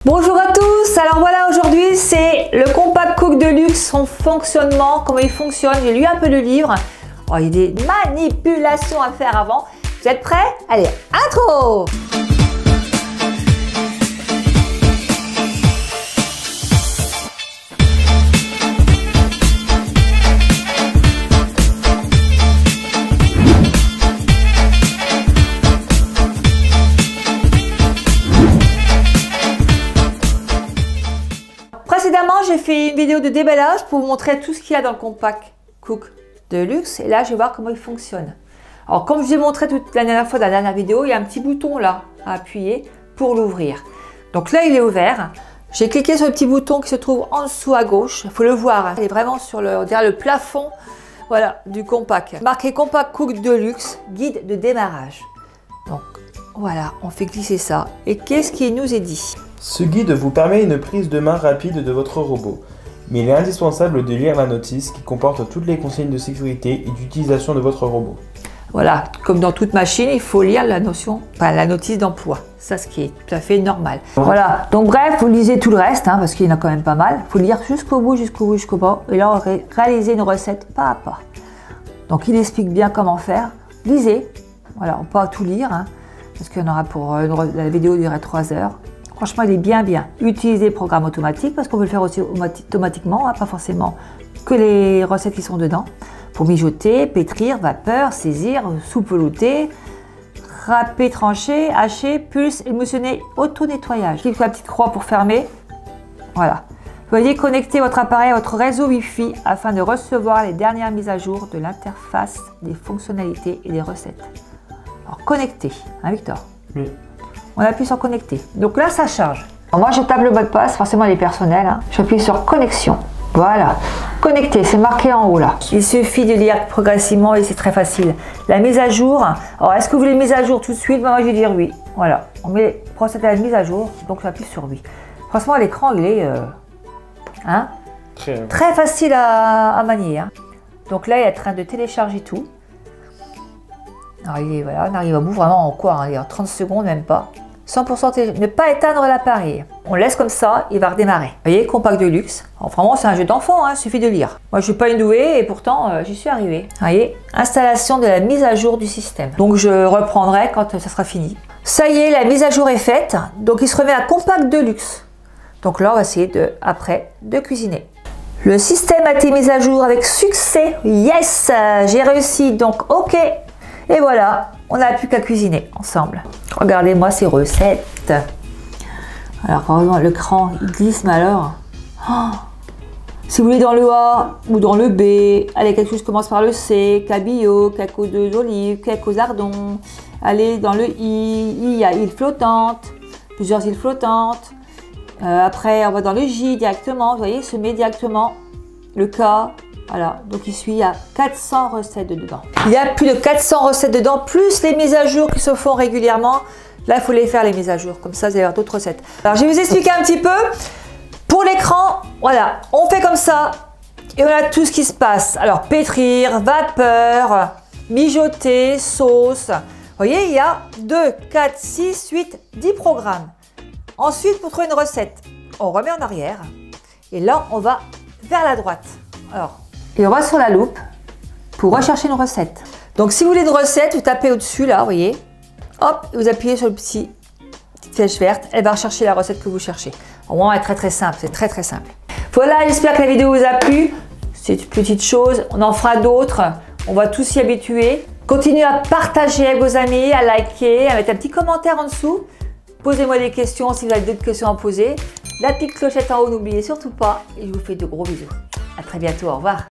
Bonjour à tous, alors voilà, aujourd'hui c'est le Compact Cook de luxe, son fonctionnement, comment il fonctionne. J'ai lu un peu le livre. Oh, il y a des manipulations à faire avant. Vous êtes prêts? Allez, intro! Précédemment, j'ai fait une vidéo de déballage pour vous montrer tout ce qu'il y a dans le Compact Cook de luxe. Et là, je vais voir comment il fonctionne. Alors, comme je vous ai montré toute la dernière fois dans la dernière vidéo, il y a un petit bouton là à appuyer pour l'ouvrir. Donc là, il est ouvert. J'ai cliqué sur le petit bouton qui se trouve en dessous à gauche. Il faut le voir, hein. Il est vraiment sur le plafond, voilà, du Compact. Marqué Compact Cook de luxe, guide de démarrage. Donc, voilà, on fait glisser ça. Et qu'est-ce qui nous est dit? Ce guide vous permet une prise de main rapide de votre robot, mais il est indispensable de lire la notice qui comporte toutes les consignes de sécurité et d'utilisation de votre robot. Voilà, comme dans toute machine, il faut lire la notice d'emploi. Ça, ce qui est tout à fait normal. Voilà, donc bref, vous lisez tout le reste, hein, parce qu'il y en a quand même pas mal. Il faut lire jusqu'au bout, jusqu'au bas, et là, réaliser une recette pas à pas. Donc, il explique bien comment faire. Lisez, voilà, on peut pas tout lire, hein, parce qu'il y en aura pour la vidéo durerait 3 heures. Franchement, il est bien. Utilisez le programme automatique parce qu'on peut le faire aussi automatiquement, hein, pas forcément que les recettes qui sont dedans. Pour mijoter, pétrir, vapeur, saisir, sous-pelouter, râper, trancher, hacher, pulse, émotionner, auto-nettoyage. Cliquez sur la petite croix pour fermer. Voilà. Vous voyez, connecter votre appareil à votre réseau Wi-Fi afin de recevoir les dernières mises à jour de l'interface, des fonctionnalités et des recettes. Alors, connecter, hein, Victor? Oui. On appuie sur connecter. Donc là, ça charge. Alors moi, je tape le mot de passe, forcément, il est personnel. Hein. J'appuie sur connexion. Voilà. Connecter, c'est marqué en haut là. Il suffit de lire progressivement et c'est très facile. La mise à jour. Alors, est-ce que vous voulez mise à jour tout de suite? Moi, je vais dire oui. Voilà. On procède à la mise à jour. Donc, j'appuie sur oui. Franchement, l'écran, il est très facile à manier. Hein. Donc là, il est en train de télécharger tout. Alors, voilà, on arrive au bout vraiment en quoi, hein, en 30 secondes, même pas. 100% ne pas éteindre l'appareil. On laisse comme ça, il va redémarrer. Vous voyez, Compact de luxe. Alors, vraiment, c'est un jeu d'enfant, hein, il suffit de lire. Moi, je ne suis pas une douée et pourtant, j'y suis arrivée. Vous voyez, installation de la mise à jour du système. Donc, je reprendrai quand ça sera fini. Ça y est, la mise à jour est faite. Donc, il se remet à Compact de luxe. Donc là, on va essayer après de cuisiner. Le système a été mis à jour avec succès. Yes, j'ai réussi. Donc, OK. Et voilà, on n'a plus qu'à cuisiner ensemble. Regardez-moi ces recettes. Alors, par exemple, l'écran, il glisse, mais alors... Oh, si vous voulez dans le A ou dans le B, allez, quelque chose commence par le C, cabillaud, cacao d'olive, cacao lardon. Allez, dans le I, il y a île flottante, plusieurs îles flottantes. Après, on va dans le J directement, vous voyez, se met directement le K. Voilà, donc il y a 400 recettes dedans. Il y a plus de 400 recettes dedans, plus les mises à jour qui se font régulièrement. Là, il faut les faire, les mises à jour. Comme ça, vous allez avoir d'autres recettes. Alors, je vais vous expliquer un petit peu. Pour l'écran, voilà, on fait comme ça. Et on a tout ce qui se passe. Alors, pétrir, vapeur, mijoter, sauce. Vous voyez, il y a 2, 4, 6, 8, 10 programmes. Ensuite, pour trouver une recette, on remet en arrière. Et là, on va vers la droite. Alors, et on va sur la loupe pour rechercher une recette. Donc, si vous voulez une recette, vous tapez au-dessus, là, vous voyez. Hop, vous appuyez sur le petite flèche verte. Elle va rechercher la recette que vous cherchez. Au moins, elle est très simple. C'est très simple. Voilà, j'espère que la vidéo vous a plu. C'est une petite chose. On en fera d'autres. On va tous s'y habituer. Continuez à partager avec vos amis, à liker, à mettre un petit commentaire en dessous. Posez-moi des questions si vous avez d'autres questions à poser. La petite clochette en haut, n'oubliez surtout pas. Et je vous fais de gros bisous. À très bientôt. Au revoir.